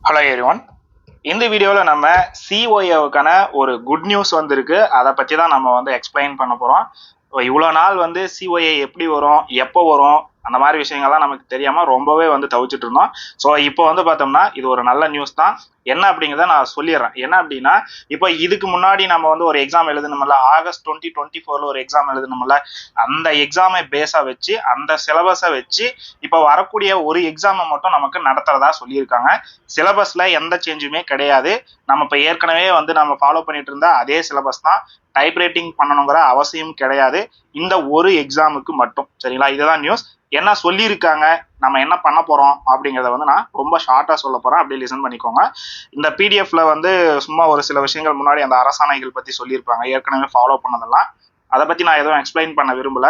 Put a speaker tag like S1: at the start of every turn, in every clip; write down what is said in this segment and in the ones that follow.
S1: Hello everyone. இந்த வீடியோவில் நம்ம சிஓஏவுக்கான ஒரு குட் நியூஸ் வந்திருக்கு. அதை பற்றி தான் நம்ம எக்ஸ்பிளைன் பண்ண போகிறோம். இவ்வளோ நாள் சிஓஏ எப்படி வரும், எப்போ வரும், அந்த மாதிரி விஷயங்கள்லாம் நமக்கு தெரியாமல் ரொம்பவே தவிச்சிட்டு இருந்தோம். ஸோ இப்போ பார்த்தோம்னா இது ஒரு நல்ல நியூஸ் தான். என்ன அப்படிங்கிறத நான் சொல்லிடுறேன். என்ன அப்படின்னா, இப்போ இதுக்கு முன்னாடி நம்ம ஒரு எக்ஸாம் எழுதணும்ல, ஆகஸ்ட் 2024 ஒரு எக்ஸாம் எழுதணும்ல, அந்த எக்ஸாமை பேஸாக வச்சு அந்த சிலபஸை வச்சு இப்போ வரக்கூடிய ஒரு எக்ஸாமை மட்டும் நமக்கு நடத்துறதா சொல்லியிருக்காங்க. சிலபஸ்ல எந்த சேஞ்சுமே கிடையாது. நம்ம இப்போ ஏற்கனவே நம்ம ஃபாலோ பண்ணிட்டு இருந்த அதே சிலபஸ் தான். டைப் ரைட்டிங் பண்ணணுங்கிற அவசியம் கிடையாது இந்த ஒரு எக்ஸாமுக்கு மட்டும். சரிங்களா? இதுதான் நியூஸ். என்ன சொல்லியிருக்காங்க, நம்ம என்ன பண்ண போறோம் அப்படிங்கிறத நான் ரொம்ப ஷார்ட்டா சொல்ல போறேன். அப்படியே லிசன் பண்ணிக்கோங்க. இந்த பிடிஎஃப்ல சும்மா ஒரு சில விஷயங்கள் முன்னாடி அந்த அரசாணைகள் பத்தி சொல்லியிருப்பாங்க, ஏற்கனவே ஃபாலோ பண்ணதெல்லாம். அதை பத்தி நான் எதுவும் எக்ஸ்பிளைன் பண்ண விரும்பல.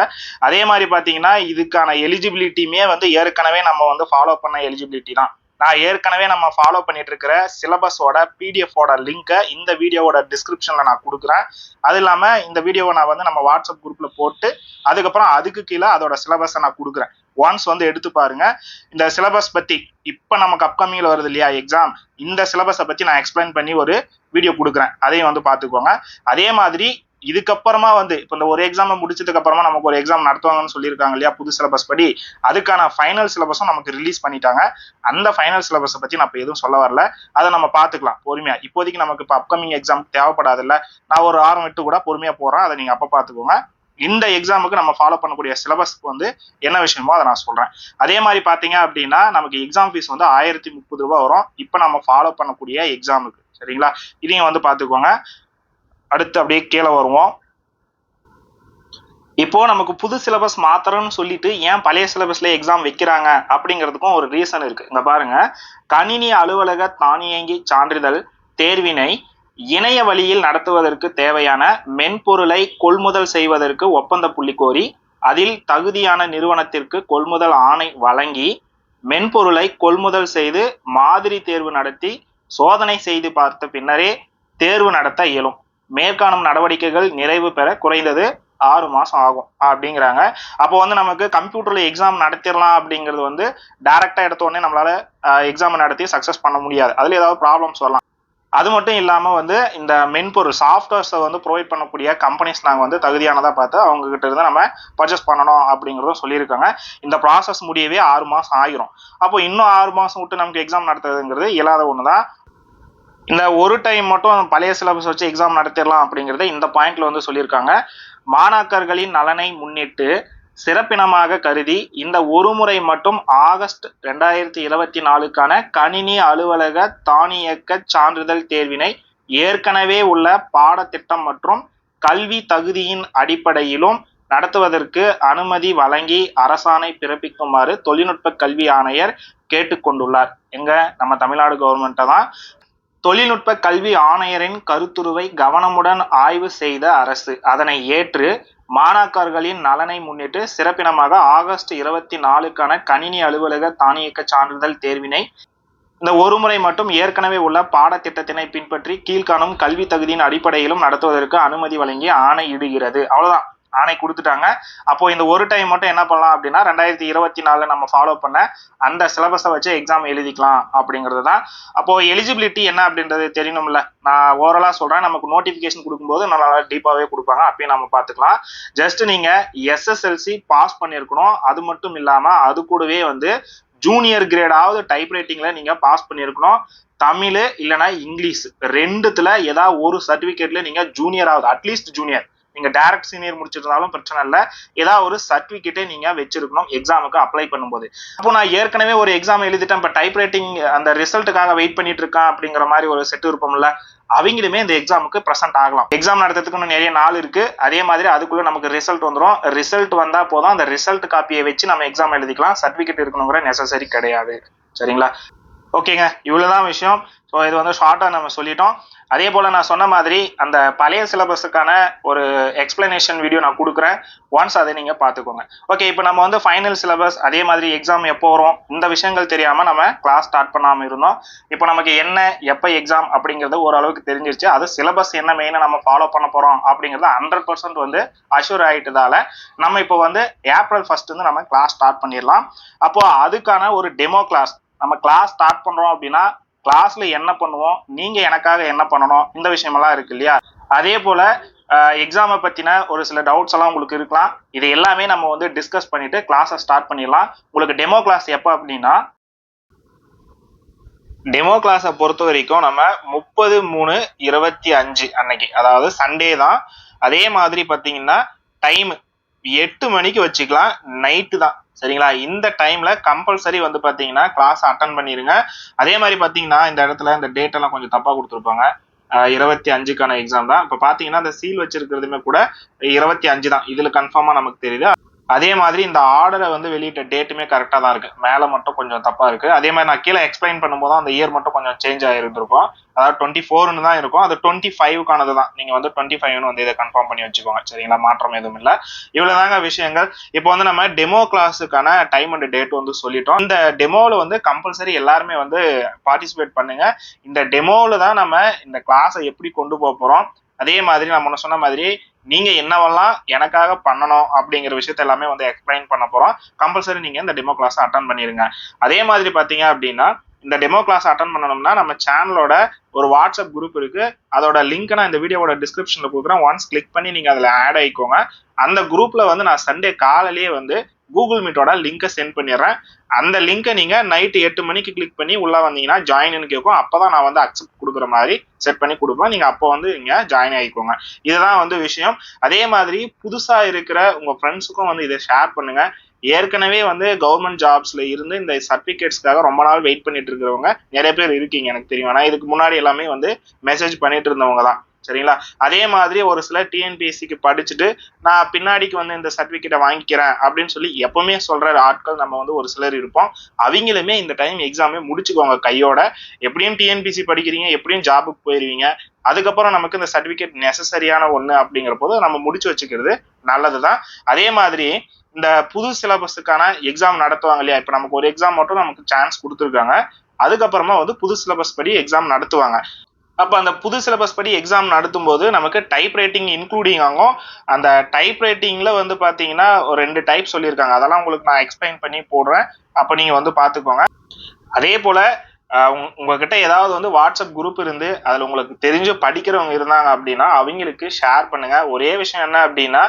S1: அதே மாதிரி பாத்தீங்கன்னா இதுக்கான எலிஜிபிலிட்டியுமே ஏற்கனவே நம்ம ஃபாலோ பண்ண எலிஜிபிலிட்டி தான். நான் ஏற்கனவே நம்ம ஃபாலோ பண்ணிட்டு இருக்கிற சிலபஸோட பிடிஎஃபோட லிங்கை இந்த வீடியோவோட டிஸ்கிரிப்ஷன்ல நான் கொடுக்குறேன். அது இல்லாம இந்த வீடியோவை நான் நம்ம வாட்ஸ்அப் குரூப்ல போட்டு அதுக்கப்புறம் அதுக்கு கீழே அதோட சிலபஸை நான் கொடுக்குறேன். ஒன்ஸ் எடுத்து பாருங்க. இந்த சிலபஸ் பத்தி இப்ப நமக்கு அப்கமிங்ல வருது இல்லையா எக்ஸாம், இந்த சிலபஸை பத்தி நான் எக்ஸ்பிளைன் பண்ணி ஒரு வீடியோ கொடுக்குறேன். அதையும் பாத்துக்கோங்க. அதே மாதிரி இதுக்கப்புறமா இப்போ இந்த ஒரு எக்ஸாமை முடிச்சதுக்கு அப்புறமா நமக்கு ஒரு எக்ஸாம் நடத்துவாங்கன்னு சொல்லியிருக்காங்க இல்லையா புது சிலபஸ் படி, அதுக்கான ஃபைனல் சிலபஸும் நமக்கு ரிலீஸ் பண்ணிட்டாங்க. அந்த ஃபைனல் சிலபஸை பத்தி நான் இப்போ எதுவும் சொல்ல வரல, அதை நம்ம பார்த்துக்கலாம் பொறுமையா. இப்போதைக்கு நமக்கு இப்போ அப்கமிங் எக்ஸாம் தேவைப்படாது இல்லை, நான் ஒரு 6 விட்டு கூட பொறுமையா போறேன், அதை நீங்க அப்போ பார்த்துக்கோங்க. இந்த எக்ஸாமுக்கு நம்ம ஃபாலோ பண்ணக்கூடிய சிலபஸ்க்கு என்ன விஷயமோ அதை நான் சொல்றேன். அதே மாதிரி பாத்தீங்க அப்படின்னா நமக்கு எக்ஸாம் ஃபீஸ் 1030 ரூபாய் வரும் இப்போ நம்ம ஃபாலோ பண்ணக்கூடிய எக்ஸாமுக்கு. சரிங்களா? இதையும் பாத்துக்கோங்க. அடுத்து அப்படியே கீழே வருவோம். இப்போ நமக்கு புது சிலபஸ் மாத்திரம்னு சொல்லிட்டு ஏன் பழைய சிலபஸ்ல எக்ஸாம் வைக்கிறாங்க அப்படிங்கிறதுக்கும் ஒரு ரீசன் இருக்கு. இங்க பாருங்க, கணினி அலுவலக தானியங்கி சான்றிதழ் தேர்வினை இணைய வழியில் நடத்துவதற்கு தேவையான மென்பொருளை கொள்முதல் செய்வதற்கு ஒப்பந்த புள்ளி கோரி அதில் தகுதியான நிறுவனத்திற்கு கொள்முதல் ஆணை வழங்கி மென்பொருளை கொள்முதல் செய்து மாதிரி தேர்வு நடத்தி சோதனை செய்து பார்த்த பின்னரே தேர்வு நடத்த இயலும். மேற்காணும் நடவடிக்கைகள் நிறைவு பெற குறைந்தது 6 மாசம் ஆகும் அப்படிங்கிறாங்க. அப்போ நமக்கு கம்ப்யூட்டர்ல எக்ஸாம் நடத்திடலாம் அப்படிங்கிறது டைரக்டா எடுத்த உடனே நம்மளால எக்ஸாம் நடத்தி சக்சஸ் பண்ண முடியாது. அதுல ஏதாவது ப்ராப்ளம்ஸ் வரலாம். அது மட்டும் இல்லாம இந்த மென்பொருள் சாஃப்ட்வேர்ஸை ப்ரொவைட் பண்ணக்கூடிய கம்பெனிஸ் நாங்கள் தகுதியானதா பார்த்து அவங்க கிட்ட இருந்து நம்ம பர்ச்சேஸ் பண்ணணும் அப்படிங்கிறதும் சொல்லியிருக்காங்க. இந்த ப்ராசஸ் முடியவே 6 மாசம் ஆகிரும். அப்போ இன்னும் 6 மாசம் விட்டு நமக்கு எக்ஸாம் நடத்துறதுங்கிறது இயலாத ஒண்ணுதான். இந்த ஒரு டைம் மட்டும் பழைய சிலபஸ் வச்சு எக்ஸாம் நடத்திடலாம் அப்படிங்கிறத இந்த பாயிண்ட்ல சொல்லியிருக்காங்க. மாணாக்கர்களின் நலனை முன்னிட்டு சிறப்பினமாக கருதி இந்த ஒரு முறை மட்டும் ஆகஸ்ட் 2024க்கான கணினி அலுவலக தானியக்க சான்றிதழ் தேர்வினை ஏற்கனவே உள்ள பாடத்திட்டம் மற்றும் கல்வி தகுதியின் அடிப்படையிலும் நடத்துவதற்கு அனுமதி வழங்கி அரசாணை பிறப்பிக்குமாறு தொழில்நுட்ப கல்வி ஆணையர் கேட்டுக்கொண்டுள்ளார். எங்க நம்ம தமிழ்நாடு கவர்மெண்ட்டை தான். தொழில்நுட்ப கல்வி ஆணையரின் கருத்துருவை கவனமுடன் ஆய்வு செய்த அரசு அதனை ஏற்று மாணாக்கர்களின் நலனை முன்னிட்டு சிறப்பினமாக ஆகஸ்ட் 24க்கான கணினி அலுவலக தானியக்க சான்றிதழ் தேர்வினை இந்த ஒரு முறை மட்டும் ஏற்கனவே உள்ள பாடத்திட்டத்தினை பின்பற்றி கீழ்காணும் கல்வி தகுதியின் அடிப்படையிலும் நடத்துவதற்கு அனுமதி வழங்கி ஆணையிடுகிறது. அவ்வளவுதான், ஆணை கொடுத்துட்டாங்க. அப்போ இந்த ஒரு டைம் மட்டும் என்ன பண்ணலாம் அப்படின்னா 2024 நம்ம ஃபாலோ பண்ண அந்த சிலபஸை வச்சு எக்ஸாம் எழுதிக்கலாம் அப்படிங்கிறது தான். அப்போ எலிஜிபிலிட்டி என்ன அப்படின்றது தெரியணும்ல. நான் ஓவரலா சொல்றேன். நமக்கு நோட்டிபிகேஷன் கொடுக்கும்போது நல்லா டீப்பாவே கொடுப்பாங்க, அப்பயும் நம்ம பார்த்துக்கலாம். ஜஸ்ட் நீங்க SSLC பாஸ் பண்ணியிருக்கணும். அது மட்டும் இல்லாம அது கூடவே ஜூனியர் கிரேடாவது டைப் ரைட்டிங்ல நீங்க பாஸ் பண்ணியிருக்கணும். தமிழ் இல்லைன்னா இங்கிலீஷ் ரெண்டுத்துல ஏதாவது ஒரு சர்டிபிகேட்ல நீங்க ஜூனியர் ஆகுது, அட்லீஸ்ட் ஜூனியர். நீங்க டைரக்ட் சீனியர் முடிச்சிருந்தாலும் பிரச்சனை இல்லை, ஏதாவது ஒரு சர்டிபிகேட்டை நீங்க வச்சிருக்கணும் எக்ஸாமுக்கு அப்ளை பண்ணும்போது. அப்போ நான் ஏற்கனவே ஒரு எக்ஸாம் எழுதிட்டேன், இப்போ டைப் ரைட்டிங் அந்த ரிசல்ட்டுக்காக வெயிட் பண்ணிட்டு இருக்கேன் அப்படிங்கிற மாதிரி ஒரு செட் இருப்போம்ல, அவங்களுமே இந்த எக்ஸாமுக்கு ப்ரெசென்ட் ஆகலாம். எக்ஸாம் நடத்துறதுக்கு இன்னும் நிறைய நாள் இருக்கு. அதே மாதிரி அதுக்குள்ள நமக்கு ரிசல்ட் வந்துடும். ரிசல்ட் வந்தா போதும், அந்த ரிசல்ட் காப்பியை வச்சு நம்ம எக்ஸாம் எழுதிக்கலாம். சர்டிபிகேட் இருக்கணுங்கிற நெசசரி கிடையாது. சரிங்களா? ஓகேங்க, இவ்வளவுதான் விஷயம். ஸோ இது ஷார்ட்டா நம்ம சொல்லிட்டோம். அதே போல நான் சொன்ன மாதிரி அந்த பழைய சிலபஸுக்கான ஒரு எக்ஸ்பிளனேஷன் வீடியோ நான் கொடுக்குறேன். ஒன்ஸ் அதை நீங்க பாத்துக்கோங்க. ஓகே, இப்போ நம்ம ஃபைனல் சிலபஸ் அதே மாதிரி எக்ஸாம் எப்போ வரும் இந்த விஷயங்கள் தெரியாம நம்ம கிளாஸ் ஸ்டார்ட் பண்ணாம இருந்தோம். இப்போ நமக்கு என்ன எப்போ எக்ஸாம் அப்படிங்கிறது ஓரளவுக்கு தெரிஞ்சிருச்சு. அது சிலபஸ் என்ன மெயினா நம்ம ஃபாலோ பண்ண போறோம் அப்படிங்கிறது 100% அஷ்யூர் ஆயிட்டதால நம்ம இப்போ ஏப்ரல் 1 நம்ம கிளாஸ் ஸ்டார்ட் பண்ணிடலாம். அப்போ அதுக்கான ஒரு டெமோ கிளாஸ் நம்ம கிளாஸ் ஸ்டார்ட் பண்றோம் அப்படின்னா கிளாஸ்ல என்ன பண்ணுவோம், நீங்க எனக்காக என்ன பண்ணணும், இந்த விஷயமெல்லாம் இருக்கு இல்லையா. அதே போல எக்ஸாமை பத்தின ஒரு சில டவுட்ஸ் எல்லாம் உங்களுக்கு இருக்கலாம். இது எல்லாமே நம்ம வந்து டிஸ்கஸ் பண்ணிட்டு கிளாஸை ஸ்டார்ட் பண்ணிடலாம். உங்களுக்கு டெமோ கிளாஸ் எப்போ அப்படின்னா, டெமோ கிளாஸை பொறுத்த வரைக்கும் நம்ம 30/3/25 அன்னைக்கு, அதாவது சண்டே தான். அதே மாதிரி பார்த்தீங்கன்னா டைம் 8 மணிக்கு வச்சுக்கலாம், நைட்டு தான். சரிங்களா. இந்த டைம்ல கம்பல்சரி வந்து பார்த்தீங்கன்னா கிளாஸ் அட்டன் பண்ணிருங்க. அதே மாதிரி பார்த்தீங்கன்னா இந்த இடத்துல இந்த டேட் எல்லாம் கொஞ்சம் தப்பா கொடுத்துருப்பாங்க. 25க்கான எக்ஸாம் தான். இப்போ பார்த்தீங்கன்னா இந்த சீல் வச்சிருக்கிறதுமே கூட 25 தான். இதுல கன்ஃபார்மா நமக்கு தெரியுது. அதே மாதிரி இந்த ஆர்டரை வந்து வெளியிட்ட டேட்டுமே கரெக்டாக தான் இருக்கு. மேலே மட்டும் கொஞ்சம் தப்பா இருக்கு. அதே மாதிரி நான் கீழே எக்ஸ்பிளைன் பண்ணும்போது அந்த இயர் மட்டும் கொஞ்சம் சேஞ்ச் ஆகிருந்திருக்கும். அதாவது 24ன்னு தான் இருக்கும், அது 25க்கானது தான். நீங்க வந்து 25ன்னு வந்து இதை கன்ஃபார்ம் பண்ணி வச்சுக்கோங்க. சரிங்களா, மாற்றம் எதுவும் இல்லை. இவ்வளவுதாங்க விஷயங்கள். இப்போ வந்து நம்ம டெமோ கிளாஸுக்கான டைம் அண்ட் டேட் வந்து சொல்லிட்டோம். இந்த டெமோவில் வந்து கம்பல்சரி எல்லாருமே வந்து பார்ட்டிசிபேட் பண்ணுங்க. இந்த டெமோவில் தான் நம்ம இந்த கிளாஸை எப்படி கொண்டு போக போறோம். அதே மாதிரி நம்ம சொன்ன மாதிரி நீங்க என்னவெல்லாம் எனக்காக பண்ணணும் அப்படிங்கிற விஷயத்த எல்லாமே வந்து எக்ஸ்பிளைன் பண்ண போறோம். கம்பல்சரி நீங்க இந்த டெமோ கிளாஸ் அட்டன் பண்ணிருங்க. அதே மாதிரி பாத்தீங்க அப்படின்னா இந்த டெமோ கிளாஸ் அட்டன் பண்ணணும்னா நம்ம சேனலோட ஒரு வாட்ஸ்அப் குரூப் இருக்கு. அதோட லிங்க் நான் இந்த வீடியோவோட டிஸ்கிரிப்ஷன்ல கொடுக்குறேன். ஒன்ஸ் கிளிக் பண்ணி நீங்க அதுல ஆட் ஆயிக்கோங்க. அந்த குரூப்ல வந்து நான் சண்டே காலையிலேயே வந்து கூகுள் மீட்டோட லிங்கை சென்ட் பண்ணிடுறேன். அந்த லிங்கை நீங்க நைட்டு 8 மணிக்கு கிளிக் பண்ணி உள்ள வந்தீங்கன்னா ஜாயின்னு கேட்கும். அப்பதான் நான் வந்து அக்செப்ட் கொடுக்குற மாதிரி செட் பண்ணி கொடுப்பேன். நீங்க அப்போ வந்து இங்க ஜாயின் ஆகிக்கோங்க. இதுதான் வந்து விஷயம். அதே மாதிரி புதுசா இருக்கிற உங்க ஃப்ரெண்ட்ஸுக்கும் வந்து இதை ஷேர் பண்ணுங்க. ஏற்கனவே வந்து கவர்மெண்ட் ஜாப்ஸ்ல இருந்து இந்த சர்டிபிகேட்ஸ்க்காக ரொம்ப நாள் வெயிட் பண்ணிட்டு இருக்கிறவங்க நிறைய பேர் இருக்கீங்க, எனக்கு தெரியும். ஆனா இதுக்கு முன்னாடி எல்லாமே வந்து மெசேஜ் பண்ணிட்டு இருந்தவங்க தான். சரிங்களா. அதே மாதிரி ஒரு சில டிஎன்பிஎஸ்சிக்கு படிச்சுட்டு நான் பின்னாடிக்கு வந்து இந்த சர்டிபிகேட்டை வாங்கிக்கிறேன் அப்படின்னு சொல்லி எப்பவுமே சொல்ற ஆட்கள் நம்ம வந்து ஒரு சிலர் இருப்போம். அவங்களுமே இந்த டைம் எக்ஸாமே முடிச்சுக்கோங்க கையோட. எப்படியும் டிஎன்பிஎஸ்சி படிக்கிறீங்க, எப்படியும் ஜாபுக்கு போயிருவீங்க. அதுக்கப்புறம் நமக்கு இந்த சர்டிபிகேட் நெசசரியான ஒண்ணு அப்படிங்கிற போது நம்ம முடிச்சு வச்சுக்கிறது நல்லதுதான். அதே மாதிரி இந்த புது சிலபஸுக்கான எக்ஸாம் நடத்துவாங்க இல்லையா. இப்ப நமக்கு ஒரு எக்ஸாம் மட்டும் நமக்கு சான்ஸ் கொடுத்துருக்காங்க. அதுக்கப்புறமா வந்து புது சிலபஸ் படி எக்ஸாம் நடத்துவாங்க. அப்ப அந்த புது சிலபஸ் படி எக்ஸாம் நடத்தும் போது நமக்கு டைப் ரைட்டிங் இன்க்ளூடிங் ஆகும். அந்த டைப் ரைட்டிங்ல வந்து பாத்தீங்கன்னா ஒரு 2 டைப் சொல்லியிருக்காங்க. அதெல்லாம் உங்களுக்கு நான் எக்ஸ்பிளைன் பண்ணி போடுறேன். அப்ப நீங்க வந்து பாத்துக்கோங்க. அதே போல உங்ககிட்ட ஏதாவது வந்து வாட்ஸ்அப் குரூப் இருந்து அதுல உங்களுக்கு தெரிஞ்சு படிக்கிறவங்க இருந்தாங்க அப்படின்னா அவங்களுக்கு ஷேர் பண்ணுங்க. ஒரே விஷயம் என்ன அப்படின்னா,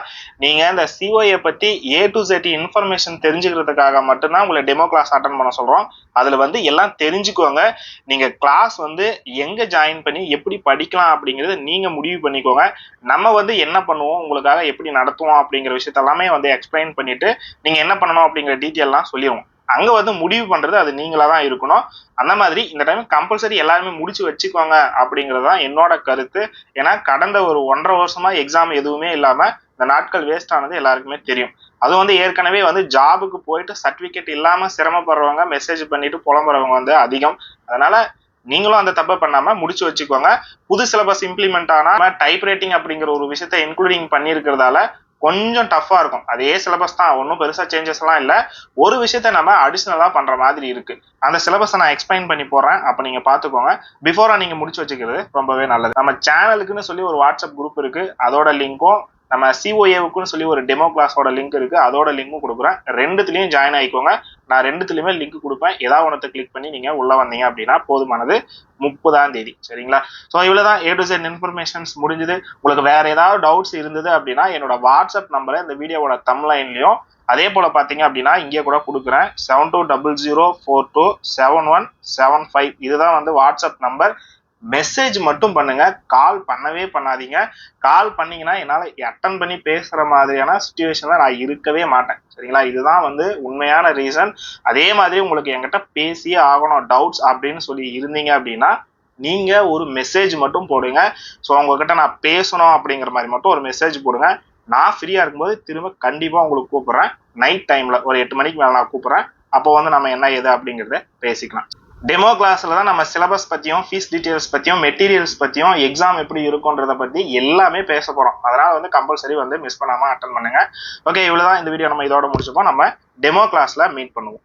S1: நீங்க இந்த சிஓஏ பத்தி A to Z இன்ஃபர்மேஷன் தெரிஞ்சுக்கிறதுக்காக மட்டும்தான் உங்களை டெமோ கிளாஸ் அட்டன் பண்ண சொல்றோம். அதுல வந்து எல்லாம் தெரிஞ்சுக்கோங்க. நீங்க கிளாஸ் வந்து எங்க ஜாயின் பண்ணி எப்படி படிக்கலாம் அப்படிங்கறத நீங்க முடிவு பண்ணிக்கோங்க. நம்ம வந்து என்ன பண்ணுவோம், உங்களுக்காக எப்படி நடத்துவோம் அப்படிங்கிற விஷயத்த எல்லாமே வந்து எக்ஸ்பிளைன் பண்ணிட்டு நீங்க என்ன பண்ணணும் அப்படிங்கிற டீட்டெயில் எல்லாம் சொல்லிடுவோம். அங்க வந்து முடிவு பண்றது அது நீங்களா தான் இருக்கணும். அந்த மாதிரி இந்த டைம் கம்பல்சரி எல்லாருமே முடிச்சு வச்சுக்கோங்க அப்படிங்கறதுதான் என்னோட கருத்து. ஏன்னா கடந்த ஒரு 1.5 வருஷமா எக்ஸாம் எதுவுமே இல்லாம இந்த நாட்கள் வேஸ்ட் ஆனது எல்லாருக்குமே தெரியும். அது வந்து ஏற்கனவே வந்து ஜாபுக்கு போயிட்டு சர்டிபிகேட் இல்லாம சிரமப்படுறவங்க, மெசேஜ் பண்ணிட்டு புலம்புறவங்க வந்து அதிகம். அதனால நீங்களும் அந்த தப்பை பண்ணாம முடிச்சு வச்சுக்கோங்க. புது சிலபஸ் இம்ப்ளிமெண்ட் ஆனா டைப் ரைட்டிங் அப்படிங்கிற ஒரு விஷயத்த இன்க்ளூடிங் பண்ணியிருக்கிறதால கொஞ்சம் டஃபா இருக்கும். அதே சிலபஸ் தான், ஒன்றும் பெருசா சேஞ்சஸ் எல்லாம் இல்லை. ஒரு விஷயத்த நம்ம அடிஷனலா பண்ற மாதிரி இருக்கு. அந்த சிலபஸை நான் எக்ஸ்பிளைன் பண்ணி போடுறேன். அப்ப நீங்க பாத்துக்கோங்க. பிஃபோரா நீங்க முடிச்சு வச்சுக்கிறது ரொம்பவே நல்லது. நம்ம சேனலுக்குன்னு சொல்லி ஒரு வாட்ஸ்அப் குரூப் இருக்கு. அதோட லிங்க்கும் நம்ம சிஓஏவுக்குன்னு சொல்லி ஒரு டெமோ கிளாஸோட லிங்க் இருக்கு. அதோட லிங்க்கும் கொடுக்குறேன். ரெண்டுத்துலயும் ஜாயின் ஆயிக்கோங்க. நான் ரெண்டுத்துலயுமே லிங்க் கொடுப்பேன். ஏதாவது ஒன்றத்தை கிளிக் பண்ணி நீங்க உள்ள வந்தீங்க அப்படின்னா போதுமானது. 30ஆம் தேதி. சரிங்களா. ஸோ இவ்வளவுதான் A to Z இன்ஃபர்மேஷன்ஸ் முடிஞ்சது. உங்களுக்கு வேற ஏதாவது டவுட்ஸ் இருந்தது அப்படின்னா என்னோட வாட்ஸ்அப் நம்பரை இந்த வீடியோவோட தம்ப்லைன்லயும் அதே போல பாத்தீங்க அப்படின்னா இங்கே கூட கொடுக்குறேன். 7200427175. இதுதான் வந்து வாட்ஸ்அப் நம்பர். மெசேஜ் மட்டும் பண்ணுங்க, கால் பண்ணவே பண்ணாதீங்க. கால் பண்ணீங்கன்னா என்னால அட்டன் பண்ணி பேசுற மாதிரியான சிச்சுவேஷன்ல நான் இருக்கவே மாட்டேன். சரிங்களா. இதுதான் வந்து உண்மையான ரீசன். அதே மாதிரி உங்களுக்கு என்கிட்ட பேசியே ஆகணும் டவுட்ஸ் அப்படின்னு சொல்லி இருந்தீங்க அப்படின்னா நீங்க ஒரு மெசேஜ் மட்டும் போடுங்க. ஸோ உங்ககிட்ட நான் பேசணும் அப்படிங்கிற மாதிரி மட்டும் ஒரு மெசேஜ் போடுங்க. நான் ஃப்ரீயா இருக்கும்போது திரும்ப கண்டிப்பா உங்களுக்கு கூப்பிடுறேன். நைட் டைம்ல ஒரு 8 மணிக்கு மேல நான் கூப்பிடுறேன். அப்போ வந்து நம்ம என்ன ஏது அப்படிங்கிறத பேசிக்கலாம். டெமோ கிளாஸ்ல தான் நம்ம சிலபஸ் பத்தியும், ஃபீஸ் டீடைல்ஸ் பத்தியும், மெட்டீரியல்ஸ் பத்தியும், எக்ஸாம் எப்படி இருக்கும்ன்றத பத்தி எல்லாமே பேச போறோம். அதனால வந்து கம்பல்சரி வந்து மிஸ் பண்ணாம அட்டன் பண்ணுங்க. ஓகே, இவ்வளவுதான் இந்த வீடியோ. நம்ம இதோட முடிச்சுப்போம். நம்ம டெமோ கிளாஸ்ல மீட் பண்ணுவோம்.